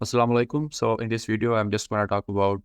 Assalamu alaikum. So in this video, I'm just going to talk about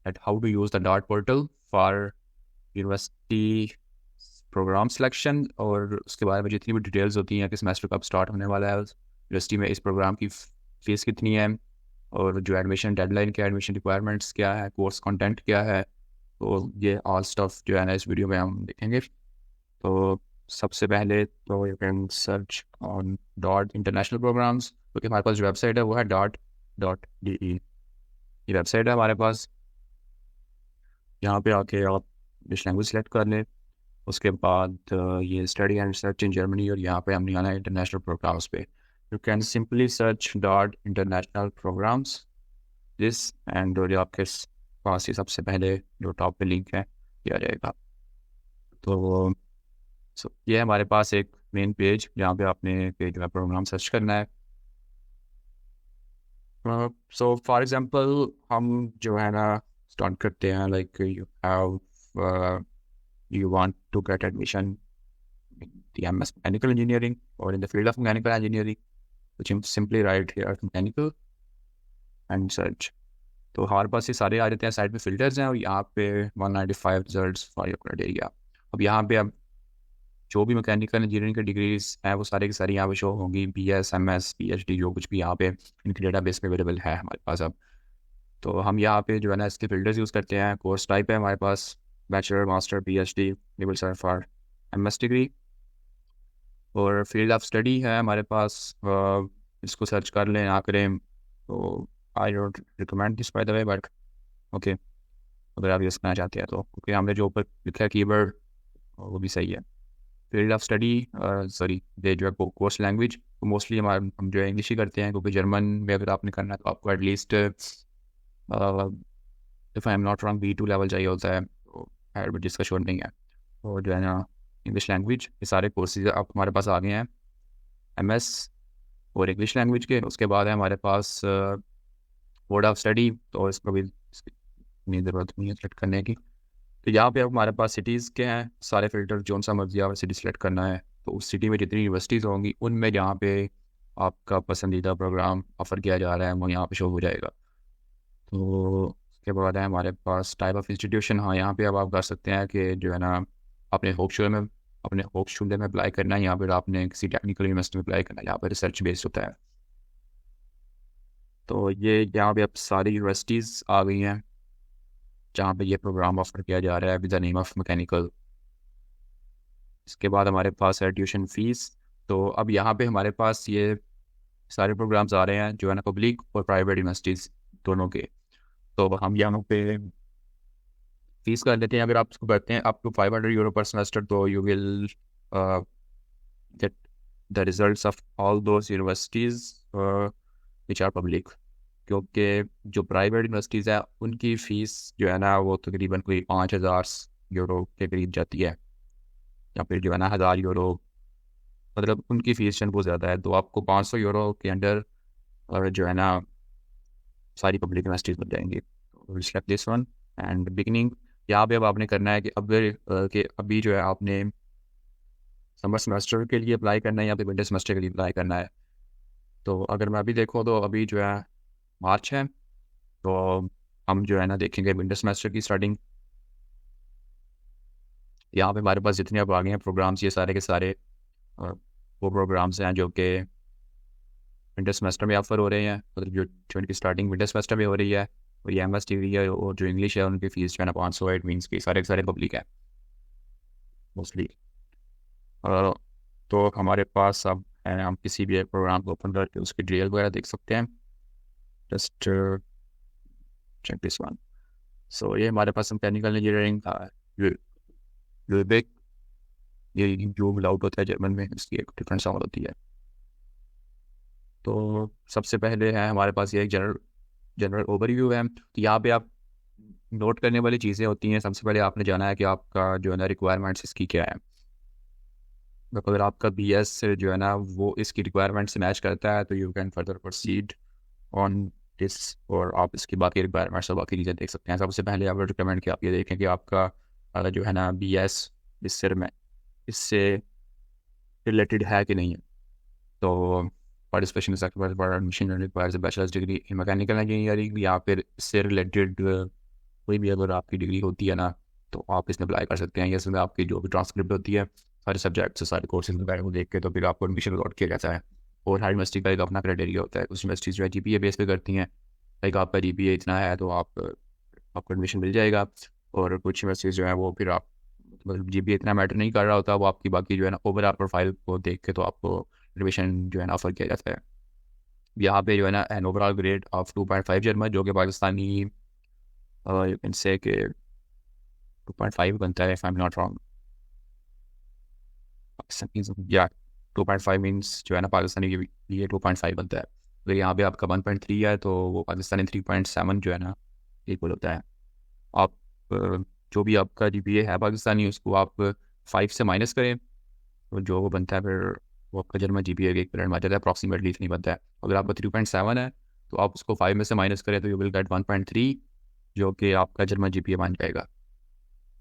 at how to use the DAAD portal for university program selection और उसके बारे में जितनी भी details होती हैं कि सेमेस्टर कब स्टार्ट होने वाला है, यूनिवर्सिटी में इस प्रोग्राम की फीस कितनी है और जो एडमिशन डेडलाइन क्या है, एडमिशन रिक्वायरमेंट्स क्या है, कोर्स कंटेंट क्या है, तो ये ऑल स्टफ जो है ना इस वीडियो में हम देखेंगे। तो सबसे पहले तो you can search on dot international programmes, क्योंकि हमारे पास जो वेबसाइट है वो है DAAD.de। ये वेबसाइट है हमारे पास। यहाँ पे आके आप इंग्लिश लैंग्वेज सेलेक्ट कर लें। उसके बाद ये study and research in Germany, और यहाँ पे हमने आना है इंटरनेशनल प्रोग्राम्स पे। You can simply search dot international programmes this, and जो आपके पास ये सबसे पहले जो टॉप पे लिंक है ये आ जाएगा। तो ये है हमारे पास एक मेन पेज जहाँ पे आपने जो है प्रोग्राम सर्च करना है। सो फॉर एग्जांपल हम जो है ना स्टार्ट करते हैं, like you want to get admission in the MS mechanical engineering or in the field of mechanical engineering, which you simply write here mechanical and search। तो हमारे पास ये सारे आ जाते हैं, साइड पे फिल्टर्स हैं और यहाँ पे 195 रिजल्ट्स फॉर योर क्राइटेरिया। अब यहाँ पे अब जो भी मैकेनिकल इंजीनियरिंग की डिग्रीज हैं वो सारी की सारी यहाँ पे शो होंगी, BS MS PhD जो कुछ भी यहाँ पे इनके डेटाबेस में अवेलेबल है हमारे पास। अब तो हम यहाँ पे जो है ना इसके फिल्टर्स यूज़ करते हैं। कोर्स टाइप है हमारे पास bachelor, master, PhD, level sir for MS degree, और फील्ड ऑफ स्टडी है हमारे पास। इसको सर्च कर लें, ना करें तो I don't recommend this by the way, but okay अगर आप यूज़ करना चाहते हैं तो, क्योंकि हमने जो ऊपर लिखा है कीवर्ड वो भी सही है। फील्ड ऑफ स्टडी सॉरी दे जो है कोर्स लैंग्वेज, तो मोस्टली हम जो है इंग्लिश ही करते हैं, क्योंकि जर्मन में अगर आपने करना है तो आपको at least if I am not wrong B2 level चाहिए होता है, तो एडमिट जिसका शोर नहीं है। और जो है ना इंग्लिश लैंग्वेज, ये सारे कोर्सेज आप हमारे पास आ गए हैं MS और इंग्लिश लैंग्वेज के। उसके बाद है हमारे पास बोर्ड ऑफ स्टडी, तो इसको भी इतनी ज़रूरत नहीं है सेलेक्ट करने की। तो यहाँ पे अब हमारे पास सिटीज़ के हैं सारे फिल्टर, जो सा मर्जी आप सिटी सेलेक्ट करना है, तो उस सिटी में जितनी यूनिवर्सिटीज़ होंगी उनमें जहाँ पे आपका पसंदीदा प्रोग्राम ऑफ़र किया जा रहा है वो यहाँ पे शो हो जाएगा। तो उसके बाद है हमारे पास टाइप ऑफ इंस्टीट्यूशन। हाँ, यहाँ पे अब आप कर सकते हैं कि जो है ना अपने होप शुल्ड में अप्लाई करना है, यहाँ पर आपने किसी टेक्निकल यूनिवर्सिटी में अप्लाई करना है, यहाँ पर रिसर्च बेस्ड होता है। तो ये यहाँ पे अब सारी यूनिवर्सिटीज़ आ गई हैं जहाँ पे ये प्रोग्राम ऑफर किया जा रहा है with the name of mechanical. इसके बाद हमारे पास है ट्यूशन फीस। तो अब यहाँ पे हमारे पास ये सारे प्रोग्राम्स आ रहे हैं जो है ना पब्लिक और प्राइवेट यूनिवर्सिटीज़ दोनों के। तो हम यहाँ पे फीस कर लेते हैं। अगर आप इसको करते हैं up to 500 euro per semester, तो you will get the results of all those universities which are public, क्योंकि जो प्राइवेट यूनिवर्सिटीज़ है उनकी फ़ीस जो है ना वो तकरीबन कोई 5000 यूरो के करीब जाती है, या फिर जो है ना 1000 यूरो, मतलब उनकी फ़ीस बहुत ज़्यादा है। तो आपको 500 यूरो के अंडर और जो है ना सारी पब्लिक यूनिवर्सिटीज़ बन जाएंगी। Select this one and beginning. यहाँ पे अब आपने करना है कि अभी जो है आपने समर सेमेस्टर के लिए अप्लाई करना है या फिर विंटर सेमेस्टर के लिए अप्लाई करना है। तो अगर मैं अभी देखूँ तो अभी जो है मार्च है, तो हम जो है ना देखेंगे विंटर सेमेस्टर की स्टार्टिंग। यहाँ पे हमारे पास जितने अब आ गए हैं प्रोग्राम्स, ये सारे के सारे वो प्रोग्राम्स हैं जो कि विंटर सेमेस्टर में ऑफर हो रहे हैं, मतलब जो इनकी स्टार्टिंग विंटर सेमेस्टर में हो रही है। और ये MS डिग्री है और जो इंग्लिश है उनकी फीस जो है ना 500 है। इट मीन्स कि सारे के सारे पब्लिक है मोस्टली। तो हमारे पास अब हम किसी भी एक प्रोग्राम को ओपन करके उसकी डिटेल वगैरह देख सकते हैं। Just check this one। So ये हमारे पास मैकेनिकल इंजीनियरिंग था, यूबिक, ये जो आउट होता है जर्मन में, इसकी एक डिफरेंट साउंड होती है। तो सबसे पहले है हमारे पास ये एक जनरल ओवरव्यू है। तो यहाँ पे आप नोट करने वाली चीज़ें होती हैं। सबसे पहले आपने जाना है कि आपका जो है ना रिक्वायरमेंट्स इसकी क्या है। तो अगर आपका BS जो है ना वो इसकी रिक्वायरमेंट से मैच करता है तो you can further proceed on this, और आप इसकी बाकी रिक्वायरमेंट्स और बाकी चीज़ें देख सकते हैं। सबसे पहले आप रिकमेंड कि आप ये देखें कि आपका जो है ना BS इससे रिलेटेड है कि नहीं है। तो participation admission requires bachelors degree in mechanical engineering, या फिर इससे रिलेटेड कोई भी अगर आपकी डिग्री होती है ना, तो आप इसमें अप्लाई कर सकते हैं। इसमें आपकी जो भी ट्रांसक्रिप्ट होती है सारे सब्जेक्ट से, सारे कोर्सेज वगैरह को देख के तो फिर आपको एडमिशन अलॉट किया जाता है। और हर यूनिवर्सिटी का एक अपना क्राइटेरिया होता है। कुछ यूनिवर्सिटीज़ जो है GPA बेस पे करती हैं, लाइक आपका GPA इतना है तो आपको एडमिशन मिल जाएगा। और कुछ यूनिवर्सिटीज़ जो है वो फिर आप मतलब GPA इतना मैटर नहीं कर रहा होता, वो आपकी बाकी जो है ना ओवरऑल प्रोफाइल को देख के तो आपको एडमिशन जो है ना ऑफर किया जाता है। यहाँ पे जो है ना an overall grade of 2.5 German, जो कि पाकिस्तानी यू कैन से कि 2.5 बनता है, if I am not wrong. या 2.5 मीन्स जो है ना पाकिस्तानी के लिए 2.5 बनता है। तो यहाँ पे आपका 1.3 है तो वो पाकिस्तानी 3.7 जो है ना इक्वल होता है। आप जो भी आपका GPA है पाकिस्तानी, उसको आप 5 से माइनस करें तो जो वो बनता है फिर वो आपका जर्मन GPA के इक्विवेलेंट में जाता है, अप्रॉक्सीमेटली इतनी बनता है। अगर आपका 3.7 है तो आप उसको 5 में से माइनस करें तो यू विल गेट 1.3, जो कि आपका जर्मन GPA बन जाएगा।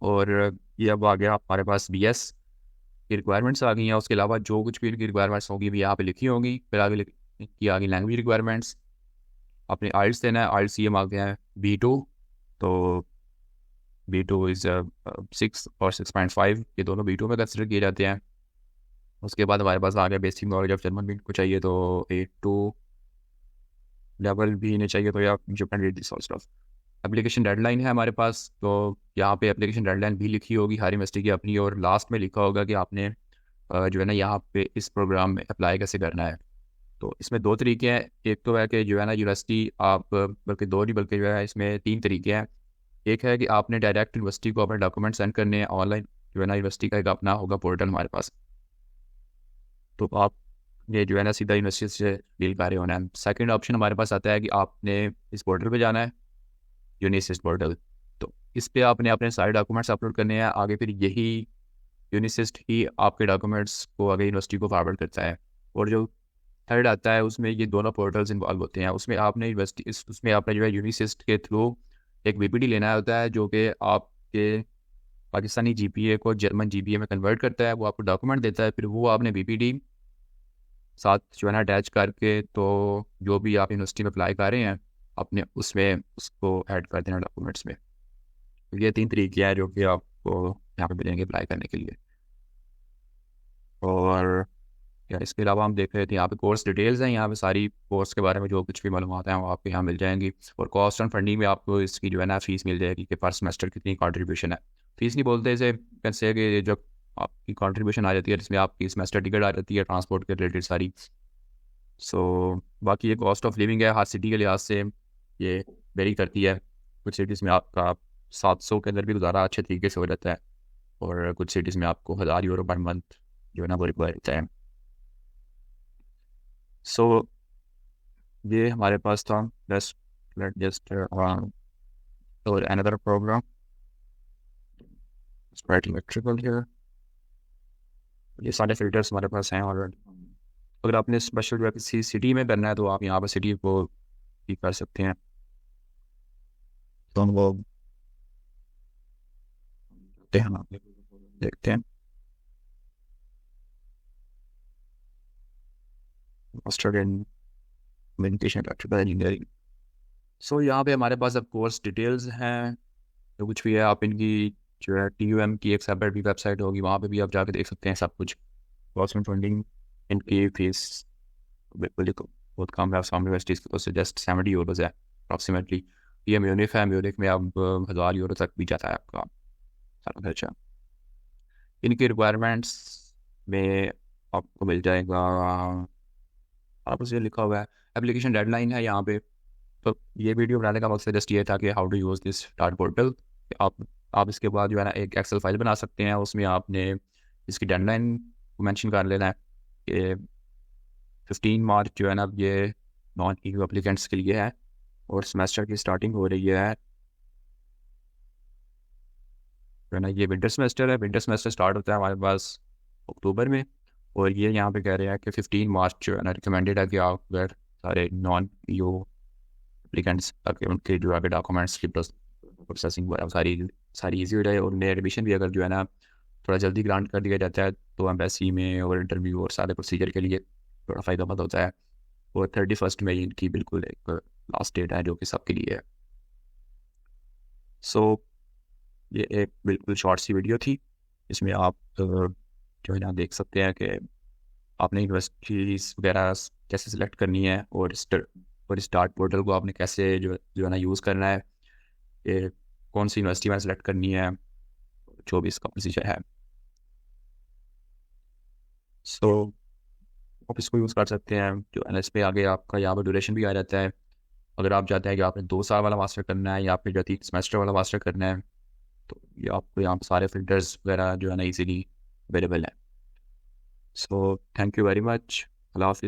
और ये अब आ गया हमारे पास BS की रिक्वायरमेंट्स आ गई हैं। उसके अलावा जो कुछ भी इनकी रिक्वायरमेंट्स होगी भी यहाँ पे लिखी होंगी। फिर आगे की आगे लैंग्वेज रिक्वायरमेंट्स, अपने आइल्स देना है। आइल्स ये मांगते हैं B2, तो B2 इज़ 6 और 6.5, ये दोनों B2 में कंसिडर किए जाते हैं। उसके बाद हमारे पास आ गया बेसिक नॉलेज ऑफ जर्मन भी को चाहिए तो A2 लेवल भी इन्हें चाहिए, तो या you can read this all stuff. Application deadline है हमारे पास, तो यहाँ पे एप्लीकेशन डेडलाइन भी लिखी होगी हर यूनिवर्सिटी की अपनी, और लास्ट में लिखा होगा कि आपने जो है ना यहाँ पे इस प्रोग्राम में अप्लाई कैसे करना है। तो इसमें 2 तरीके हैं। एक तो है कि जो है ना यूनिवर्सिटी आप, बल्कि 2 नहीं बल्कि जो है इसमें 3 तरीके हैं। एक है कि आपने डायरेक्ट यूनिवर्सिटी को अपने डॉक्यूमेंट सेंड करने हैं ऑनलाइन, जो है ना यूनिवर्सिटी का एक अपना होगा पोर्टल हमारे पास, तो आप ये जो है ना सीधा यूनिवर्सिटी से डील कर रहे होना है। सेकंड ऑप्शन हमारे पास आता है कि आपने इस पोर्टल पे जाना है, यूनिसिस्ट पोर्टल, तो इस पे आपने अपने सारे डॉक्यूमेंट्स अपलोड करने हैं। आगे फिर यही यूनिसिस्ट ही आपके डॉक्यूमेंट्स को आगे यूनिवर्सिटी को फॉरवर्ड करता है। और जो थर्ड आता है उसमें ये दोनों पोर्टल्स इन्वॉल्व होते हैं। उसमें आपने यूनिवर्सिटी उसमें आपने जो है यूनिसिस्ट के थ्रू एक VPD लेना होता है, जो कि आपके पाकिस्तानी GPA को जर्मन GPA में कन्वर्ट करता है। वो आपको डॉक्यूमेंट देता है, फिर वो आपने VPD साथ जो है ना अटैच करके, तो जो भी आप यूनिवर्सिटी में अप्लाई कर रहे हैं अपने उसमें उसको ऐड कर देना डॉक्यूमेंट्स में। तो ये 3 तरीके हैं जो कि आपको यहाँ पे मिलेंगे अप्लाई करने के लिए। और या इसके अलावा हम देख रहे थे यहाँ पे कोर्स डिटेल्स हैं। यहाँ पे सारी कोर्स के बारे में जो कुछ भी मालूमात हैं वो आपको यहाँ मिल जाएंगी। और कॉस्ट एंड फंडिंग में आपको इसकी जो है ना फीस मिल जाएगी कि पर सेमेस्टर कितनी कंट्रीब्यूशन है। फीस नहीं बोलते इसे, कैसे कि जो आपकी कंट्रीब्यूशन आ जाती है जिसमें आपकी सेमेस्टर टिकट आ जाती है, ट्रांसपोर्ट के रिलेटेड सारी। सो बाकी ये कॉस्ट ऑफ लिविंग है हर सिटी के लिहाज से ये वेरी करती है। कुछ सिटीज़ में आपका 700 के अंदर भी गुजारा अच्छे तरीके से हो जाता है, और कुछ सिटीज़ में आपको 1000 यूरो पर मंथ जो है ना वो रिक्वायर होता है। सो ये हमारे पास था। लेट जस्ट और another programme sprite electrical here. ये सारे फिल्टर्स हमारे पास हैं। और अगर आपने स्पेशल जो है किसी सिटी में करना है तो आप यहाँ पर सिटी को भी कर सकते हैं। तो हम वो देखते हैं master in communication electrical engineering. So यहाँ पे हमारे पास अब कोर्स डिटेल्स हैं। तो कुछ भी है आप इनकी जो है TUM की एक सेपरेट भी वेबसाइट होगी, वहाँ पे भी आप जाके देख सकते हैं सब कुछ। कॉस्ट एंड फंडिंग, इनकी फीस बिल्कुल बहुत कम है सामने यूनिवर्सिटीज़ की, तो जस्ट 70 यूरोज़ है अप्रॉक्सीमेटली। ये म्यूनिख है, म्यूनिख में अब 1000 यूरो तक भी जाता है आपका सारा खर्चा। इनकी रिक्वायरमेंट्स में आपको मिल जाएगा, आप उसे लिखा हुआ है एप्लीकेशन डेडलाइन है यहाँ पे। तो ये वीडियो बनाने का मकसद जस्ट ये था कि how to use this DAAD portal. आप इसके बाद जो है ना एक एक्सेल फाइल बना सकते हैं, उसमें आपने इसकी डेडलाइन को मेंशन कर लेना है कि 15 मार्च जो है ना ये नॉन EU एप्लीकेंट्स के लिए है, और सेमेस्टर की स्टार्टिंग हो रही है जो है ना ये विंटर सेमेस्टर है। विंटर सेमेस्टर स्टार्ट होता है हमारे पास अक्टूबर में, और ये यहाँ पे कह रहे हैं कि 15 मार्च जो है ना रिकमेंडेड है कि आप अगर सारे नॉन EU एप्लीकेंट्स ताकि उनके जो आगे डॉक्यूमेंट्स की प्रोसेसिंग सारी ईजी हो जाए। और उन्हें एडमिशन भी अगर जो है ना थोड़ा जल्दी ग्रांट कर दिया जाता है तो एम्बेसी में और इंटरव्यू और सारे प्रोसीजर के लिए थोड़ा फ़ायदेमंद होता है। और 31 मई इनकी बिल्कुल एक लास्ट डेट है जो कि सबके लिए है। सो ये एक बिल्कुल शॉर्ट सी वीडियो थी। इसमें आप जो है ना देख सकते हैं कि आपने यूनिवर्सिटीज़ वगैरह कैसे सिलेक्ट करनी है, और इस डार्ट पोर्टल को आपने कैसे जो है ना यूज़ करना है, कि कौन सी यूनिवर्सिटी में सिलेक्ट करनी है, जो भी इसका प्रोसीजर है। सो आप इसको यूज़ कर सकते हैं। जो NS पे आगे आपका यहाँ पर ड्यूरेशन भी आ जाता है। अगर आप चाहते हैं कि आपने 2 साल वाला मास्टर करना है या फिर जो 3 सेमेस्टर वाला मास्टर करना है, तो ये आपको यहाँ पर सारे फिल्टर्स वगैरह जो है ना ईजीली अवेलेबल है। So thank you very much. Allah हाफिज़।